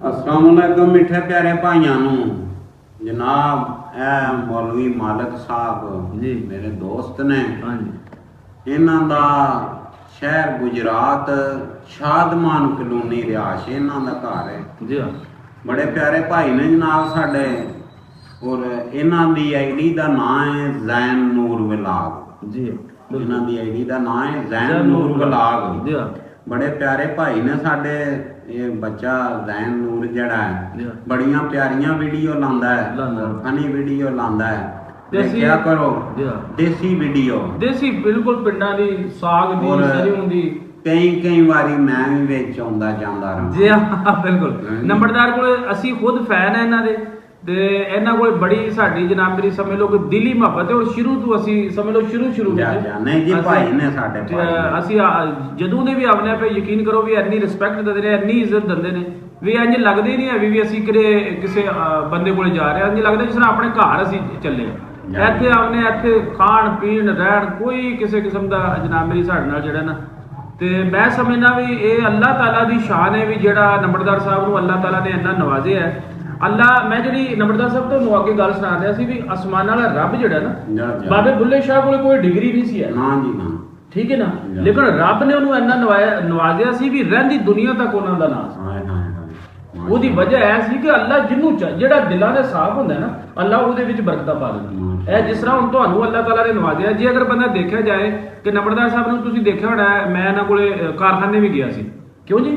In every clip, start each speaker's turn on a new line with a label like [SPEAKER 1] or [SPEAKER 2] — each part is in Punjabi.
[SPEAKER 1] अस्सलाम वालेकुम मिठे प्यारे भाइयों नूं जनाब ए मौलवी मालिक साहब
[SPEAKER 2] जी
[SPEAKER 1] मेरे दोस्त ने
[SPEAKER 2] हाँ जी
[SPEAKER 1] इन्हां दा शहर गुजरात शादमान कलोनी रिहाश इन्हां दा घर है।
[SPEAKER 2] जी हाँ
[SPEAKER 1] बड़े प्यारे भाई ने जनाब साडे और इन्हां दी आईडी दा नाम है जैन नूर विलाग।
[SPEAKER 2] जी
[SPEAKER 1] इन्हां दी आईडी दा नाम है जैन नूर विलाग।
[SPEAKER 2] जी हाँ
[SPEAKER 1] बड़े प्यारे भाई ने साडे ये बच्चा जैन नूर जड़ा है बड़ियां प्यारियां वीडियो लांदा है फनी वीडियो लांदा है। देखिया करो देसी वीडियो
[SPEAKER 2] देसी बिल्कुल पिंडां दी साग दी सरयों दी
[SPEAKER 1] कई वारी मैं भी विच आउंदा जांदा रहां।
[SPEAKER 2] जी हाँ बिल्कुल नंबरदार कोले असी खुद फैन है इन्हां दे ते इन्हां कोल बड़ी साडी जनाब मेरी समझ लो कि दिली मुहब्बत है और शुरू तो असी समझ लो शुरू
[SPEAKER 1] नहीं जी भाई ने साडे
[SPEAKER 2] असी जदों दे भी आवने पे यकीन करो भी इन्नी रिस्पेक्ट दिंदे ने इन्नी इज्जत दिंदे ने भी इंज लगदे ही नहीं है भी असी किसे बंदे कोले जा रहे हैं इंज लगदा जिस तरह अपने घर असी चले ਇੱਥੇ ਆਉਨੇ ਇੱਥੇ ਖਾਣ ਪੀਣ ਰਹਿਣ ਕੋਈ ਕਿਸੇ ਕਿਸਮ ਦਾ ਜਨਾਬ ਮੇਰੀ ਸਾਡੇ ਨਾਲ ਜਿਹੜਾ ਨਾ ਤੇ ਮੈਂ ਸਮਝਣਾ ਵੀ ਇਹ ਅੱਲਾਹ ਤਾਲਾ ਦੀ ਸ਼ਾਨ ਹੈ ਵੀ ਜਿਹੜਾ ਨੰਬਰਦਾਰ ਸਾਹਿਬ ਨੂੰ ਅੱਲਾਹ ਤਾਲਾ ਨੇ ਇੰਨਾ ਨਵਾਜ਼ਿਆ ਹੈ। ਅੱਲਾ ਮੈਂ ਜਿਹੜੀ ਨੰਬਰਦਾਰ ਸਾਹਿਬ ਤੋਂ ਅੱਗੇ ਗੱਲ ਸੁਣਾ ਰਿਹਾ ਸੀ ਵੀ ਅਸਮਾਨ ਵਾਲਾ ਰੱਬ ਜਿਹੜਾ ਨਾ ਬਾਬੇ ਬੁੱਲੇ ਸ਼ਾਹ ਕੋਲ ਕੋਈ ਡਿਗਰੀ ਨਹੀਂ ਸੀ
[SPEAKER 1] ਨਾ ਜੀ ਨਾ
[SPEAKER 2] ਠੀਕ ਹੈ ਨਾ ਲੇਕਿਨ ਰੱਬ ਨੇ ਉਹਨੂੰ ਇੰਨਾ ਨਵਾਜ਼ਿਆ ਸੀ ਵੀ ਰਹਿੰਦੀ ਦੁਨੀਆ ਤੱਕ ਉਹਨਾਂ ਦਾ ਨਾਮ ਉਹਦੀ ਵਜ੍ਹਾ ਇਹ ਸੀ ਕਿ ਅੱਲਾ ਜਿਹਨੂੰ ਜਿਹੜਾ ਦਿਲਾਂ ਦੇ ਸਾਫ਼ ਹੁੰਦਾ ਨਾ ਅੱਲਾ ਉਹਦੇ ਵਿੱਚ ਬਰਕਤਾਂ ਪਾ ਦਿੰਦਾ। ਇਹ ਜਿਸ ਤਰ੍ਹਾਂ ਹੁਣ ਤੁਹਾਨੂੰ ਅੱਲਾਹ ਤਾਲਾ ਨੇ ਨਵਾਜ਼ਿਆ ਜੇ ਅਗਰ ਬੰਦਾ ਦੇਖਿਆ ਜਾਏ ਕਿ ਨੰਬਰਦਾਰ ਸਾਹਿਬ ਨੂੰ ਤੁਸੀਂ ਦੇਖਿਆ ਹੋਣਾ ਮੈਂ ਇਹਨਾਂ ਕੋਲੇ ਕਾਰਖਾਨੇ ਵੀ ਗਿਆ ਸੀ ਕਿਉਂ ਜੀ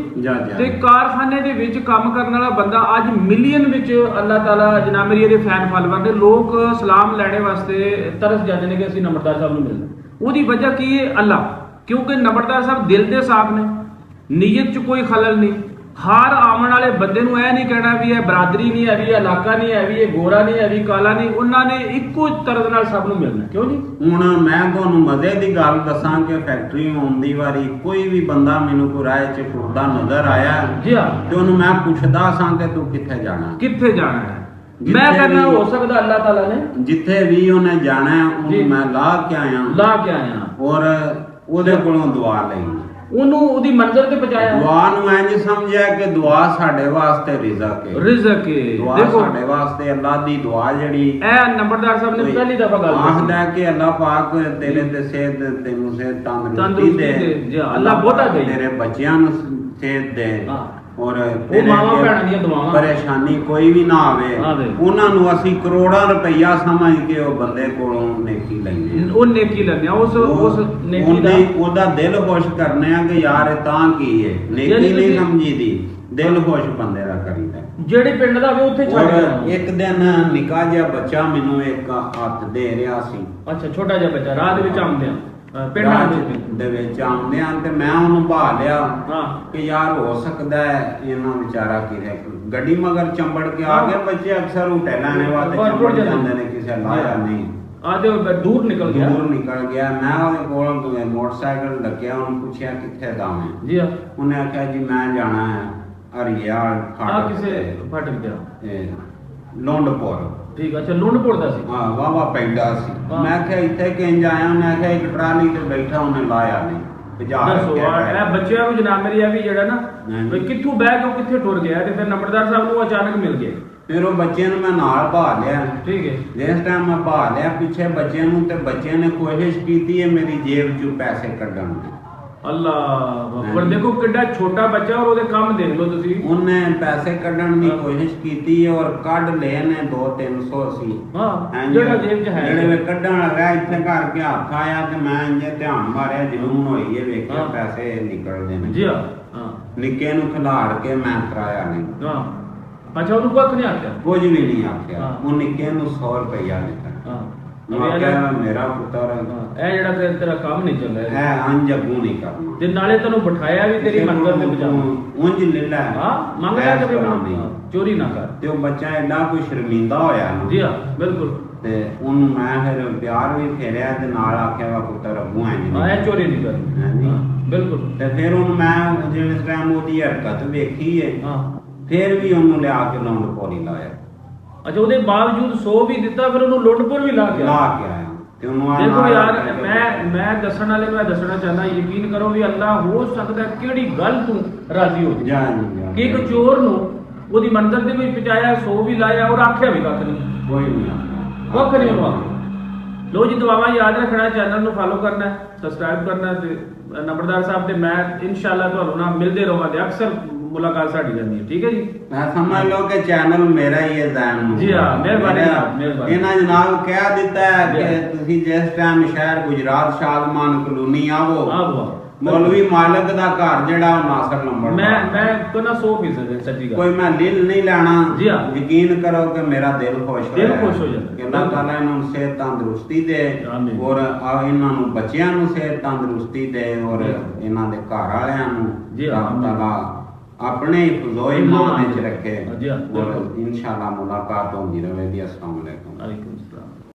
[SPEAKER 2] ਤੇ ਕਾਰਖਾਨੇ ਦੇ ਵਿੱਚ ਕੰਮ ਕਰਨ ਵਾਲਾ ਬੰਦਾ ਅੱਜ ਮਿਲੀਅਨ ਵਿੱਚ ਅੱਲਾਹ ਤਾਲਾ ਜਨਾਬ ਮੇਰੀ ਇਹਦੇ ਫੈਨ ਫਾਲੋਅਰ ਦੇ ਲੋਕ ਸਲਾਮ ਲੈਣੇ ਵਾਸਤੇ ਤਰਸ ਜਾਂਦੇ ਨੇ ਕਿ ਅਸੀਂ ਨੰਬਰਦਾਰ ਸਾਹਿਬ ਨੂੰ ਮਿਲਣਾ। ਉਹਦੀ ਵਜ੍ਹਾ ਕੀ ਹੈ ਅੱਲਾ ਕਿਉਂਕਿ ਨੰਬਰਦਾਰ ਸਾਹਿਬ ਦਿਲ ਦੇ ਸਾਫ਼ ਨੇ ਨੀਅਤ 'ਚ ਕੋਈ ਖਲਲ ਨਹੀਂ। ਹਰ ਆਉਣ ਵਾਲੇ ਬੰਦੇ ਨੂੰ ਇਹ ਨਹੀਂ ਕਹਿਣਾ ਵੀ ਇਹ ਬਰਾਦਰੀ ਨਹੀਂ ਹੈ ਵੀ ਇਹ ਇਲਾਕਾ ਨਹੀਂ ਹੈ ਵੀ ਇਹ ਗੋਰਾ ਨਹੀਂ ਹੈ ਵੀ ਕਾਲਾ ਨਹੀਂ ਉਹਨਾਂ ਨੇ ਇੱਕੋ ਤਰ੍ਹਾਂ ਨਾਲ ਸਭ ਨੂੰ ਮਿਲਣਾ ਕਿਉਂ ਜੀ।
[SPEAKER 1] ਹੁਣ ਮੈਂ ਤੁਹਾਨੂੰ ਮਜ਼ੇ ਦੀ ਗੱਲ ਦੱਸਾਂ ਕਿ ਫੈਕਟਰੀ ਆਉਣ ਦੀ ਵਾਰੀ ਕੋਈ ਵੀ ਬੰਦਾ ਮੈਨੂੰ ਕੋਈ ਰਾਹ 'ਚ ਟੁਰਦਾ ਨਜ਼ਰ ਆਇਆ
[SPEAKER 2] ਜੀ ਹਾਂ
[SPEAKER 1] ਤੇ ਉਹਨੂੰ ਮੈਂ ਪੁੱਛਦਾ ਸਾਂ ਕਿ ਤੂੰ ਕਿੱਥੇ ਜਾਣਾ
[SPEAKER 2] ਹੈ ਮੈਂ ਕਹਿੰਦਾ ਹੋ ਸਕਦਾ ਅੱਲਾਹ ਤਾਲਾ ਨੇ
[SPEAKER 1] ਜਿੱਥੇ ਵੀ ਉਹਨੇ ਜਾਣਾ ਉਹਨੂੰ ਮੈਂ ਲਾ ਕੇ ਆਇਆ ਔਰ ਉਹਦੇ ਕੋਲੋਂ ਦੁਆ ਲਈ
[SPEAKER 2] ਉਹਨੂੰ ਉਹਦੀ ਮੰਜ਼ਿਲ ਤੇ ਪਹੁੰਚਾਇਆ।
[SPEAKER 1] ਦੁਆ ਨੂੰ ਇੰਜ ਸਮਝਿਆ ਕਿ ਦੁਆ ਸਾਡੇ ਵਾਸਤੇ ਰਿਜ਼ਕ ਹੈ ਦੇਖੋ ਸਾਡੇ ਵਾਸਤੇ ਅੱਲਾਹ ਦੀ ਦੁਆ ਜਿਹੜੀ
[SPEAKER 2] ਇਹ ਨੰਬਰਦਾਰ ਸਾਹਿਬ ਨੇ ਪਹਿਲੀ ਦਫਾ ਗੱਲ
[SPEAKER 1] ਆਖਦਾ ਕਿ ਅੱਲਾਹ ਪਾਕ ਤੇਰੇ ਤੇ ਸਿਹਤ ਤੈਨੂੰ ਸਿਹਤ ਤੰਦਰੁਸਤੀ ਦੇ
[SPEAKER 2] ਜੀ ਅੱਲਾਹ ਬਹੁਤਾ ਦੇ
[SPEAKER 1] ਤੇਰੇ ਬੱਚਿਆਂ ਨੂੰ ਸਿਹਤ ਦੇ ਔਰ
[SPEAKER 2] ਉਹ ਮਾਵਾਂ ਭੈਣਾਂ ਦੀਆਂ ਦੁਆਵਾਂ
[SPEAKER 1] ਪਰੇਸ਼ਾਨੀ ਕੋਈ ਵੀ ਨਾ ਆਵੇ ਉਹਨਾਂ ਨੂੰ ਅਸੀਂ ਕਰੋੜਾਂ ਰੁਪਈਆ ਸਮਝ ਕੇ ਉਹ ਬੰਦੇ ਕੋਲੋਂ ਨੇਕੀ ਲੈਂਦੇ
[SPEAKER 2] ਉਹ ਨੇਕੀ ਲੈਂਦੇ ਉਸ ਨੇਕੀ ਦਾ
[SPEAKER 1] ਉਹਦਾ ਦਿਲ ਖੁਸ਼ ਕਰਨੇ ਆ ਕਿ ਯਾਰ ਇਹ ਤਾਂ ਕੀ ਹੈ ਨੇਕੀ ਨਹੀਂ ਸਮਝੀਦੀ ਦਿਲ ਖੁਸ਼ ਬੰਦੇ ਦਾ ਕਰੀਦਾ
[SPEAKER 2] ਜਿਹੜੇ ਪਿੰਡ ਦਾ ਹੋਵੇ ਉੱਥੇ ਛੱਡ
[SPEAKER 1] ਇੱਕ ਦਿਨ ਨਿੱਕਾ ਜਿਹਾ ਬੱਚਾ ਮੈਨੂੰ ਇੱਕ ਹੱਥ ਦੇ ਰਿਹਾ ਸੀ।
[SPEAKER 2] ਅੱਛਾ ਛੋਟਾ ਜਿਹਾ ਬੱਚਾ ਰਾਹ ਦੇ ਵਿੱਚ ਆਉਂਦੇ ਆ ਪਿੰਡਾਂ
[SPEAKER 1] ਦੇ ਵਿੱਚ ਆਉਂਦੇ ਆ ਤੇ ਮੈਂ ਉਹਨੂੰ ਭਾ ਲਿਆ ਕਿ ਯਾਰ ਹੋ ਸਕਦਾ ਹੈ ਇਹਨਾਂ ਵਿਚਾਰਾ ਕਿਰੇ ਗੱਡੀ ਮਗਰ ਚੰਬੜ ਕੇ ਆ ਗਿਆ। ਬੱਚੇ ਅਕਸਰ ਉਟੇ ਲੈਣੇ ਵਾਸਤੇ ਚੰਬੜ ਜਾਂਦੇ ਨੇ ਕਿਸੇ ਲਾਇਆ ਨਹੀਂ
[SPEAKER 2] ਆਦੇ ਦੂਰ ਨਿਕਲ ਗਿਆ
[SPEAKER 1] ਮੈਂ ਉਹਦੇ ਕੋਲ ਮੋਟਰਸਾਈਕਲ ਲੱਗਿਆ ਉਹਨੂੰ ਪੁੱਛਿਆ ਕਿੱਥੇ ਦਾਵੇਂ
[SPEAKER 2] ਜੀ
[SPEAKER 1] ਉਹਨੇ ਆਖਿਆ ਜੀ ਮੈਂ ਜਾਣਾ ਹੈ ਹਰੀਆਲ
[SPEAKER 2] ਫਾਟਕ ਕਿਸੇ ਫਾਟਕ ਗਿਆ
[SPEAKER 1] ਲੋਂਡਪੁਰ
[SPEAKER 2] ਠੀਕ ਅੱਛਾ ਲੋਂਡਪੁਰ ਦਾ ਸੀ
[SPEAKER 1] ਹਾਂ ਵਾਵਾ ਪੈਂਦਾ ਸੀ। ਮੈਂ ਕਿਹਾ ਇੱਥੇ ਕਿੰਜ ਆਇਆ ਉਹਨੇ ਆਖਿਆ ਇੱਕ ਟਰਾਲੀ ਤੇ ਬੈਠਾ ਉਹਨੇ ਲਾਇਆ ਨਹੀਂ
[SPEAKER 2] ਇਹ ਬੱਚਿਆਂ ਨੂੰ ਜਨਾਬ ਮੇਰੀ ਆ ਵੀ ਜਿਹੜਾ ਨਾ ਕਿੱਥੋਂ ਬਹਿ ਕੇ ਕਿੱਥੇ ਟੁਰ ਗਿਆ ਤੇ ਫਿਰ ਨੰਬਰਦਾਰ ਸਾਹਿਬ ਨੂੰ ਅਚਾਨਕ ਮਿਲ ਗਿਆ।
[SPEAKER 1] ਫਿਰ ਉਹ ਬੱਚੇ ਨੂੰ ਮੈਂ ਨਾਲ ਭਾ ਲਿਆ
[SPEAKER 2] ਠੀਕ ਹੈ
[SPEAKER 1] ਜਿਸ ਟਾਈਮ ਮੈਂ ਭਾ ਲਿਆ ਪਿੱਛੇ ਬੱਚੇ ਨੂੰ ਤੇ ਬੱਚੇ ਨੇ ਕੋਸ਼ਿਸ਼ ਕੀਤੀ ਹੈ ਮੇਰੀ ਜੇਬ ਚੋਂ ਪੈਸੇ ਕੱਢਣ ਦੀ।
[SPEAKER 2] ਅੱਲਾਹ ਅਕਬਰ ਦੇਖੋ ਕਿੱਡਾ ਛੋਟਾ ਬੱਚਾ ਔਰ ਉਹਦੇ ਕੰਮ ਦੇਖ ਲਓ ਤੁਸੀਂ
[SPEAKER 1] ਉਹਨੇ ਪੈਸੇ ਕੱਢਣ ਦੀ ਕੋਸ਼ਿਸ਼ ਕੀਤੀ ਔਰ ਕੱਢ ਲਏ ਨੇ 200-300 ਸੀ
[SPEAKER 2] ਜਿਹੜਾ ਜੇਬ 'ਚ ਹੈ
[SPEAKER 1] ਜਿਹੜੇ ਕੱਢਣ ਲੱਗਾ ਇੱਥੇ ਘਰ ਕੇ ਹੱਥ ਆਇਆ ਤੇ ਮੈਂ ਇੰਜੇ ਧਿਆਨ ਮਾਰਿਆ ਜਨੂਨ ਹੋਈ ਹੈ ਵੇਖਿਆ ਪੈਸੇ ਨਿਕਲਦੇ ਨੇ।
[SPEAKER 2] ਜੀ ਹਾਂ
[SPEAKER 1] ਨਿੱਕੇ ਨੂੰ ਖਿਲਾੜ ਕੇ ਮੈਂ ਕਰਾਇਆ ਨਹੀਂ।
[SPEAKER 2] ਅੱਛਾ ਉਹਨੂੰ ਕੁਝ ਨਹੀਂ ਆਖਿਆ
[SPEAKER 1] ਕੁਝ ਵੀ ਨਹੀਂ ਆਖਿਆ ਉਹ ਨਿੱਕੇ ਨੂੰ 100 ਰੁਪਇਆ ਦਿੱਤਾ। ਮੇਰਾ ਪੁੱਤਰ
[SPEAKER 2] ਇਹ ਜਿਹੜਾ ਤੇਰਾ ਕੰਮ ਨਹੀਂ ਚੱਲ ਰਿਹਾ
[SPEAKER 1] ਹੈ ਅੰਜ ਅੱਗੂ ਨਹੀਂ ਕਰਨਾ
[SPEAKER 2] ਤੇ ਨਾਲੇ ਤੈਨੂੰ ਬਿਠਾਇਆ ਵੀ ਤੇਰੀ ਮੰਜ਼ਿਲ ਤੇ ਪਹੁੰਚਾਉਣਾ
[SPEAKER 1] ਉਂਝ ਲੈ ਲੈ
[SPEAKER 2] ਮੰਗ ਲਿਆ ਕਿ ਚੋਰੀ ਨਾ ਕਰ
[SPEAKER 1] ਤੇ ਉਹ ਬੱਚਾ ਇੰਨਾ ਕੋਈ ਸ਼ਰਮਿੰਦਾ ਹੋਇਆ ਨਾ
[SPEAKER 2] ਜੀ ਹਾਂ ਬਿਲਕੁਲ
[SPEAKER 1] ਤੇ ਉਹਨੂੰ ਮੈਂ ਫਿਰ ਪਿਆਰ ਵੀ ਫੇਰਿਆ ਤੇ ਨਾਲ ਆਖਿਆ ਵਾ ਪੁੱਤਰ ਅੱਗੂ
[SPEAKER 2] ਇਹ ਚੋਰੀ ਨਹੀਂ ਕਰਨੀ ਬਿਲਕੁਲ
[SPEAKER 1] ਤੇ ਫਿਰ ਉਹਨੂੰ ਮੈਂ ਜਿਸ ਟਾਈਮ ਉਹਦੀ ਹਰਕਤ ਵੇਖੀ ਹੈ ਫਿਰ ਵੀ ਉਹਨੂੰ ਲਿਆ ਕੇ ਲੋਂਡਪੁਰੀ ਲਾਇਆ।
[SPEAKER 2] ਅੱਛਾ ਉਹਦੇ ਬਾਵਜੂਦ 100 ਵੀ ਦਿੱਤਾ ਫਿਰ ਉਹਨੂੰ ਲੋਂਡਪੁਰ ਵੀ ਲਾ ਕੇ ਆਇਆ
[SPEAKER 1] ਤੇ ਉਹਨੂੰ
[SPEAKER 2] ਦੇਖੋ ਯਾਰ ਮੈਂ ਦੱਸਣ ਵਾਲੇ ਨੂੰ ਦੱਸਣਾ ਚਾਹੁੰਦਾ ਯਕੀਨ ਕਰੋ ਵੀ ਅੱਲਾਹ ਹੋ ਸਕਦਾ ਕਿਹੜੀ ਗੱਲ ਤੂੰ ਰਾਜ਼ੀ ਹੋ ਜਾ ਕਿ ਇੱਕ ਚੋਰ ਨੂੰ ਉਹਦੀ ਮੰਜ਼ਰ ਦੇ ਵਿੱਚ ਪਹੁੰਚਾਇਆ, 100 ਵੀ ਲਾਇਆ ਔਰ ਆਖਿਆ ਵੀ ਕੱਖ ਨਹੀਂ,
[SPEAKER 1] ਕੋਈ ਨਹੀਂ
[SPEAKER 2] ਕੱਖ ਨਹੀਂ ਉਹਨੂੰ ਆਖਿਆ। ਲੋ ਜੀ, ਦੁਆਵਾਂ ਯਾਦ ਰੱਖਣਾ, ਚੈਨਲ ਨੂੰ ਫਾਲੋ ਕਰਨਾ, ਸਬਸਕ੍ਰਾਈਬ ਕਰਨਾ ਤੇ ਨੰਬਰਦਾਰ ਸਾਹਿਬ ਤੇ ਮੈਂ ਇਨਸ਼ਾਅੱਲਾ ਤੁਹਾਨੂੰ ਨਾਲ ਮਿਲਦੇ ਰਹਾਂਗੇ, ਅਕਸਰ ਮੁਲਾਕਾਤ ਸਾਡੀ ਰਹਿੰਦੀ ਹੈ, ਠੀਕ ਹੈ ਜੀ।
[SPEAKER 1] ਮੈਂ ਸਮਝ ਲਓ ਕਿ ਚੈਨਲ ਮੇਰਾ ਹੀ ਹੈ ਜ਼ੈਨ ਨੂੰ।
[SPEAKER 2] ਜੀ ਹਾਂ, ਮਿਹਰਬਾਨੀ ਮਿਹਰਬਾਨੀ।
[SPEAKER 1] ਇਹਨਾਂ ਜਨਾਬ ਕਹਿ ਦਿੱਤਾ ਹੈ ਕਿ ਤੁਸੀਂ ਜਿਸ ਟਾਈਮ ਸ਼ਹਿਰ ਗੁਜਰਾਤ ਸ਼ਾਦਮਾਨ ਕਲੋਨੀ ਆਵੋ, ਮੌਲਵੀ ਮਾਲਕ ਦਾ ਘਰ ਜਿਹੜਾ ਉਹ ਨਾਸਰ ਲੰਬੜ
[SPEAKER 2] ਮੈਂ ਕੋਨਾ 100% ਸੱਚੀ ਗੱਲ,
[SPEAKER 1] ਕੋਈ ਮੈਂ ਦਿਲ ਨਹੀਂ ਲੈਣਾ।
[SPEAKER 2] ਜੀ ਹਾਂ,
[SPEAKER 1] ਯਕੀਨ ਕਰੋ ਕਿ ਮੇਰਾ ਦਿਲ ਖੁਸ਼
[SPEAKER 2] ਦਿਲ ਖੁਸ਼ ਹੋ ਜਾਂਦਾ
[SPEAKER 1] ਕਿ ਅੱਲਾਹ ਤਾਲਾ ਇਹਨਾਂ ਨੂੰ ਸਿਹਤ ਤੰਦਰੁਸਤੀ ਦੇ ਔਰ ਇਹਨਾਂ ਨੂੰ ਬੱਚਿਆਂ ਨੂੰ ਸਿਹਤ ਤੰਦਰੁਸਤੀ ਦੇ ਔਰ ਇਹਨਾਂ ਦੇ ਘਰ ਵਾਲਿਆਂ ਨੂੰ ਅੱਲਾਹ ਤਾਲਾ ਆਪਣੇ ਫਜ਼ੋਏ ਮਾਨ ਵਿੱਚ ਰੱਖੇ ਔਰ ਇਨਸ਼ਾਅੱਲਾ ਮੁਲਾਕਾਤ ਹੁੰਦੀ ਰਹੇਗੀ। अस्सलाम वालेकुम।